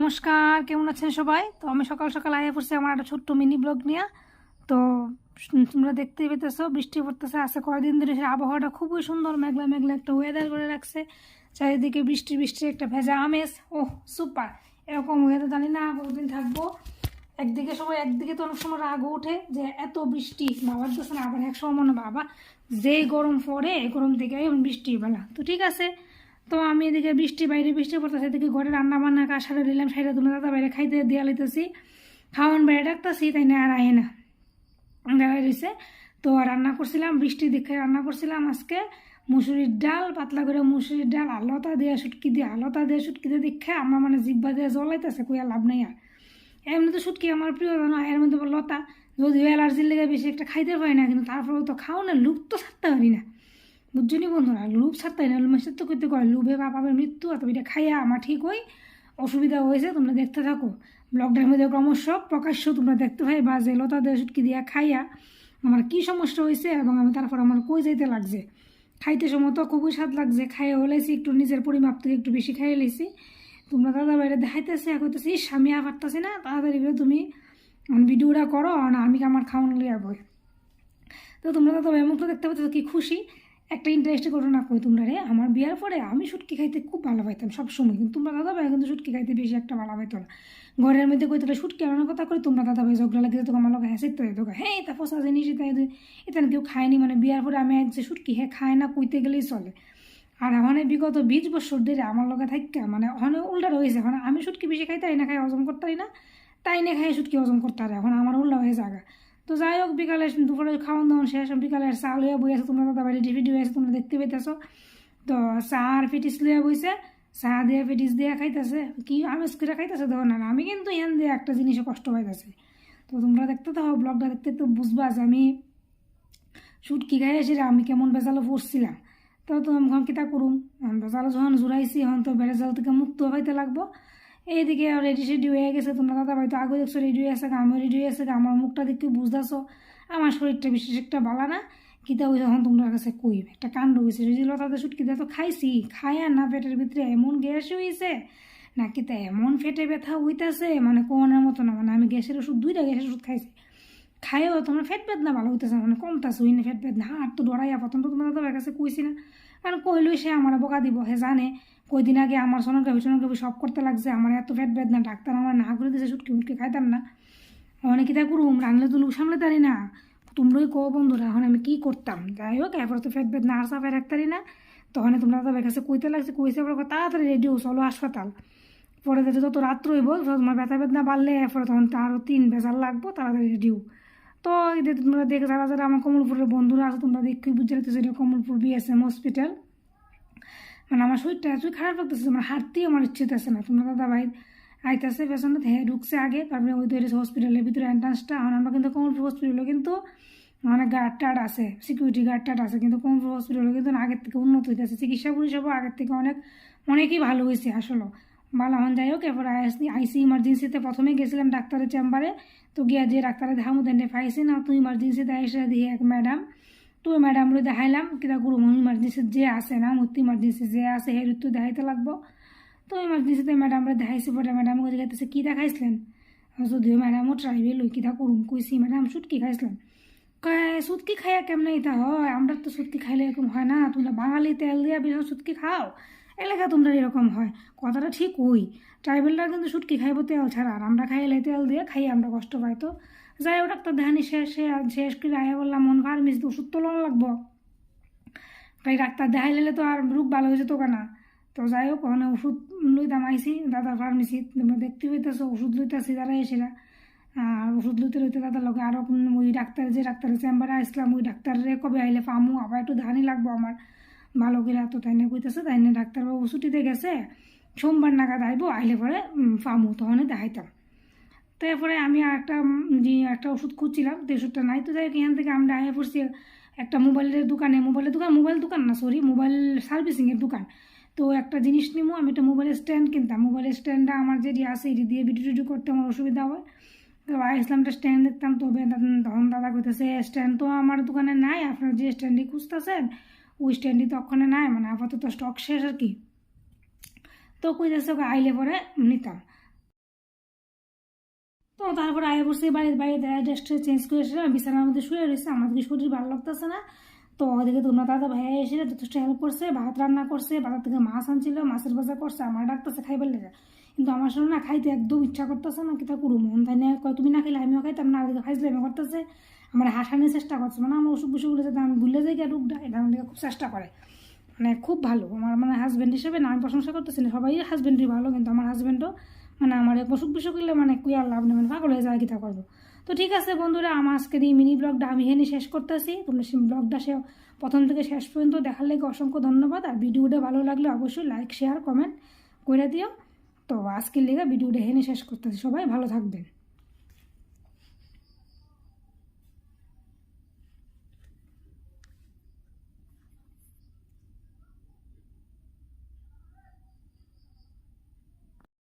নমস্কার, কেমন আছেন সবাই? তো আমি সকাল সকাল আয়া পড়ছি আমার একটা ছোট্ট মিনি ব্লগ নিয়ে। তো তোমরা দেখতেই পেতেছো বৃষ্টি পড়তেছে। আজকে কয়েকদিন ধরে সে আবহাওয়াটা খুবই সুন্দর, মেঘলা মেঘলা একটা ওয়েদার করে রাখছে। চারিদিকে বৃষ্টি বৃষ্টি একটা ভেজা আমেজ। ওহ সুপার! এরকম ওয়েদার জানি না কতদিন থাকবো। একদিকে তো অনেক সময় রাগও ওঠে যে এত বৃষ্টি বাবার দোষ না, আবার এক সময় মনে বাবা যেই গরম পড়ে গরম থেকে বৃষ্টি বেলা তো ঠিক আছে। তো আমি এদিকে বাইরে বৃষ্টি পড়তেছে, এদিকে ঘরে রান্না বান্না কাজ সারা দিলাম, সাইডে তুমি দাদা বাইরে খাইতে দিয়া লইতেছি, খাওয়ান বাইরে ডাকতেছি, তাই না আর আয়ে না দাঁড়াই রয়েছে। তো রান্না করছিলাম বৃষ্টি দেখে, রান্না করছিলাম আজকে মুসুরির ডাল, পাতলা করে মুসুরির ডাল, আলতা দিয়ে শুটকি দিয়ে দেখে আমার মানে জিব্বা দিয়ে জ্বলাইতেছে, কইয়া লাভ নাই। আর এমনি তো শুটকি আমার প্রিয় না, এর মধ্যে লতা যদিও অ্যালার্জির লেগে বেশি একটা খাইতে পারি না, কিন্তু তারপরেও তো খাও না, লুপ তো ছাড়তে পারি না, বুঝছো নি বন্ধুরা, লুপ ছাড়তে না, মেসেজ তো করতে করে লুভে বাপাবের মৃত্যু। অত এটা খাইয়া আমার ঠিক হই, অসুবিধা হয়েছে তোমরা দেখতে থাকো। ব্লগটার মধ্যে ক্রমশ প্রকাশ্য তোমরা দেখতে পাই বা যে লতা দিয়ে শুটকি দিয়া খাইয়া আমার কী সমস্যা হয়েছে, এবং আমি তারপর আমার কই যাইতে লাগছে। খাইতে সময় তো খুবই স্বাদ লাগছে, খাইয়ে হলেছি একটু নিজের পরিমাপ থেকে একটু বেশি খাইয়ে লেছি। তোমরা দাদা বাইরে দেখাইতেছে কইতেছি, ইস আমি আর পারতেছি না, তাড়াতাড়ি করে তুমি ভিডিওটা করো না, আমি আমার খাওয়ানো লিয়ে বই। তো তোমরা দাদা ভাই মুখটা দেখতে পাচ্ছ কি খুশি। একটা ইন্টারেস্টিং ঘটনা কই তোমরা রে, আমার বিয়ার পরে আমি শুটকি খাইতে খুব ভালো পাইতাম সবসময়, কিন্তু তোমরা দাদা ভাই কিন্তু শুটকি খাইতে বেশি একটা ভালো পাইতো না। ঘরের মধ্যে কই তাহলে শুটকি আনার কথা করি, তোমরা দাদা ভাই ঝগড়া লাগে তো আমার লোক হ্যাঁ তো তোকে হ্যাঁ এটা ফসা জিনিস, এটা কেউ খায়নি, মানে বিয়ার পরে আমি যে শুটকি হ্যাঁ খায় না কইতে গেলেই চলে। আর মানে বিগত 20 বছর ধরে আমার লগে থাকা মানে ওখানে উল্টা রয়েছে, এখন আমি শুটকি বেশি খাইতারি না, খাই হজম করতারি না, তাই না খাই শুটকি হজম করতে পারে, এখন আমার উল্টা হয়ে জায়গা। তো যাই হোক, বিকালে দুপুরে খাওয়ান দাওয়ান শেষ, বিকালের চা লইয়া বই আছে, তোমরা দাদা বাড়ি ভিডিও আছে তোমরা দেখতে পেতেছো। তো চা আর পেটিস লইয়া বইছে, চা দিয়ে পেটিস দিয়ে খাইতেছে, কি আমেজ করে খাইতেছে দেখো না, আমি কিন্তু এখান দিয়ে একটা জিনিসে কষ্ট পাইতেছে। তো তোমরা দেখতে থাকো, ব্লগটা দেখতে তো বুঝবা যে আমি শুটকি খাই এসে আমি কেমন বেজালো পড়ছিলাম। তো আমি কিতা করুম, বেজালো যখন জোড়াইছি এখন তো বেজাল থেকে মুক্ত হইতে লাগবো। এইদিকে রেডি সেডি হয়ে গেছে, তোমরা দাদা ভাই তো আগে দেখছো রেডি হয়ে আছে, আমিও রেডি হয়ে আছে, আমার মুখটা দেখতে বুঝতেছো আমার শরীরটা বিশেষ একটা বালা না। কিতা হয়েছে এখন তোমরা কাছে কই একটা কাণ্ড হয়েছে, রুজিল তাদের শুটকি দিয়ে তো খাইছি, খাইয়া না পেটের ভিতরে এমন গ্যাস হয়েছে না, কিতা এমন ফেটে ব্যথা হইতেছে মানে কোনের মতো না, মানে আমি গ্যাসের ওষুধ 2টা গ্যাসের ওষুধ খাইছি, খাইও তোমার ফেট বেদনা ভালো হইতেছে, মানে কমতেছে হইনি ফেট বেদনা। আর তো ডরাইয়া প্রথম তো তোমার দাদার কাছে কইছি না, কারণ কইলই সে আমার বোকা দিব, হে জানে কয়দিন আগে আমার সোনোগ্রাফি সব করতে লাগছে, আমার এত ফেট বেদনা, ডাক্তার আমার না করে দিয়েছে, শুটকি মুটকি খাইতাম না। অনেক কিতা করুম, রান্না তো লোক সামলে তারি না, তোমরাই কো বন্ধুরা এখন আমি কি করতাম। যাই হোক, এরপর তো ফেট বেদনা আর সাফাই রাখতারি না, তখন তোমরা দাদার কাছে কইতে লাগছে, কইছে পরে তাড়াতাড়ি রেডিও চলো হাসপাতাল। পরে দেখে যত রাত্র হইব তোমার ব্যথা বেদনা বাড়লে এরপরে তখন আরও 3 বেজাল লাগবো, তাড়াতাড়ি রেডিও। তো এটা তোমরা দেখে যারা যারা আমার কমলপুরের বন্ধুরা আছে তোমরা দেখেই বুঝে রাখতেছো এটা কমলপুর BSM হসপিটাল। মানে আমার শরীরটা এতই খারাপ লাগতেছে, আমার হাঁটতেই আমার ইচ্ছে হতেছে না। তোমরা দাদা ভাই আইতেছে পেছনে, হ্যাঁ ঢুকছে আগে, তারপরে ওই তৈরি হসপিটালের ভিতরে এন্ট্রান্সটা। এখন আমরা কিন্তু কমলপুর হসপিটালে কিন্তু অনেক গার্ড টার্ড আছে, সিকিউরিটি গার্ড টার্ড আছে, কিন্তু কমলপুর হসপিটালে কিন্তু আগের থেকে উন্নত হইতেছে, চিকিৎসা পরিষেবা আগের থেকে অনেকই ভালো হয়েছে আসলে ভালো। এখন যাই হোক, এরপর আইসি ইমার্জেন্সিতে প্রথমে গেছিলাম ডাক্তারের চেম্বারে, তো গিয়া যে ডাক্তারে দেখামো দেন পাইছি না, তো ইমার্জেন্সিতে এসে দিয়ে এক ম্যাডাম, তো ওই ম্যাডামরে দেখাইলাম কিতা করুম, ইমার্জেন্সি যে আছে না মূর্তি ইমার্জেন্সি যে আছে হের তো দেখাইতে লাগবো। তো ইমার্জেন্সিতে ম্যাডামরে দেখাইছি, পরে ম্যাডাম দেখাইতেছে কী দেখাইছিলেন, যদিও ম্যাডামও ট্রাইবেল ওই কিতা করুম, কইছি ম্যাডাম শুটকি খাইছিলাম, সুটকি খাইয়া কেমনে এটা হয়, আমরা তো সুটকি খাইলে এরকম হয় না, তোমরা বাঙালি তেল দিয়া বেশি সুটকি খাও, এলাকা তোমরা এরকম হয়। কথাটা ঠিক ওই ট্রাইবেলরা কিন্তু শুটকি খাইব তেল ছাড়া, আর আমরা খাইলে তেল দিয়ে খাই আমরা কষ্ট পাই। তো যাই হোক, ডাক্তার দেখানি শেষ করে আয়া বললাম মন ফার্মেসিতে ওষুধ তো লোন লাগবো, তাই ডাক্তার দেখাইলে তো আর রোগ ভালো হয়ে যেত না। তো যাই হোক, ওখানে ওষুধ লইতাম আইসি দাদার ফার্মেসি, তোমরা দেখতে হইতেছো ওষুধ লইতেছি যারা এসেরা। আর ওষুধ লইতে লইতে দাদার লগে আরও ওই ডাক্তার যে ডাক্তারের চেম্বারে আসলাম, ওই ডাক্তারে কবে আইলে পামু, আবার একটু ধানি লাগবো আমার ভালো করে। তো তাই না কইতেছে, তাই না ডাক্তারবাবু ছুটিতে গেছে, সোমবার নাগাদ আইব, আইলে পরে পামু, তখন দেখাইতাম। তো এরপরে আমি আর একটা ওষুধ খুঁজছিলাম, তো ওষুধটা নাই। তো যাই হোক, এখান থেকে আমরা আয়া পড়ছি একটা মোবাইল দোকান না সরি, মোবাইল সার্ভিসিংয়ের দোকান। তো একটা জিনিস নিবো, আমি একটা মোবাইলের স্ট্যান্ড কিনতাম, মোবাইলের স্ট্যান্ডটা আমার যেটি আছে এটি দিয়ে ভিডিও টিডিও করতে আমার অসুবিধা হয়। তো ইসলামটা স্ট্যান্ড দেখতাম, তবে তখন দাদা কইতেছে স্ট্যান্ড তো আমার দোকানে নাই, আপনার যে স্ট্যান্ডই খুঁজতেছেন ওই স্ট্যান্ডই তো ওখানে নাই, মানে আপাতত স্টক শেষ আর কি। তো কইতেছে আইলে পরে নিতাম। তো তারপরে আয়া পড়ছে বাড়ির বাইরে ড্রেসটা চেঞ্জ করে এসে বিছানার মধ্যে শুয়ে রয়েছে, আমার দিকে শরীর ভালো লাগতেছে না। তো ওদিকে তোমরা দাদা ভাইয়া এসে যথেষ্ট হেল্প করছে, ভাত রান্না করছে, বাজার থেকে মাছ আনছিল, মাছের বাজার করছে, আমার ডাকতেছে খাইবার লেগে। কিন্তু আমার সঙ্গে না খাইতে একদম ইচ্ছা করতেছে না, কিতা করবো মন তাই না, কয় তুমি না খেলে আমিও খাইতাম না, ওদিকে ফাইজলামি করতেছে, আমার হাসানোর চেষ্টা করছে, মানে আমার অসুখ বিসুখ বলে যাতে আমি ভুলে যাই রূপটা, এটা আমার খুব চেষ্টা করে, মানে খুব ভালো আমার মানে হাজব্যান্ড হিসেবে না, আমি প্রশংসা করতেছি না, সবাই হাজব্যান্ডই ভালো, কিন্তু আমার হাজব্যান্ডও মানে আমার অসুখ বিসুখ করলে মানে কুই আর লাভ নেই, মানে পাগল হয়ে যায় কিতা করবো। তো ঠিক আছে বন্ধুরা, আমার আজকের এই মিনি ব্লগটা আমি এখানে শেষ করতেছি। তোমরা সেই ব্লগটা প্রথম থেকে শেষ পর্যন্ত দেখার লেগে অসংখ্য ধন্যবাদ। আর ভিডিওটা ভালো লাগলে অবশ্যই লাইক শেয়ার কমেন্ট করে দিও। তো আজকের লেগে ভিডিওটা এখানে শেষ করতেছি, সবাই ভালো থাকবেন।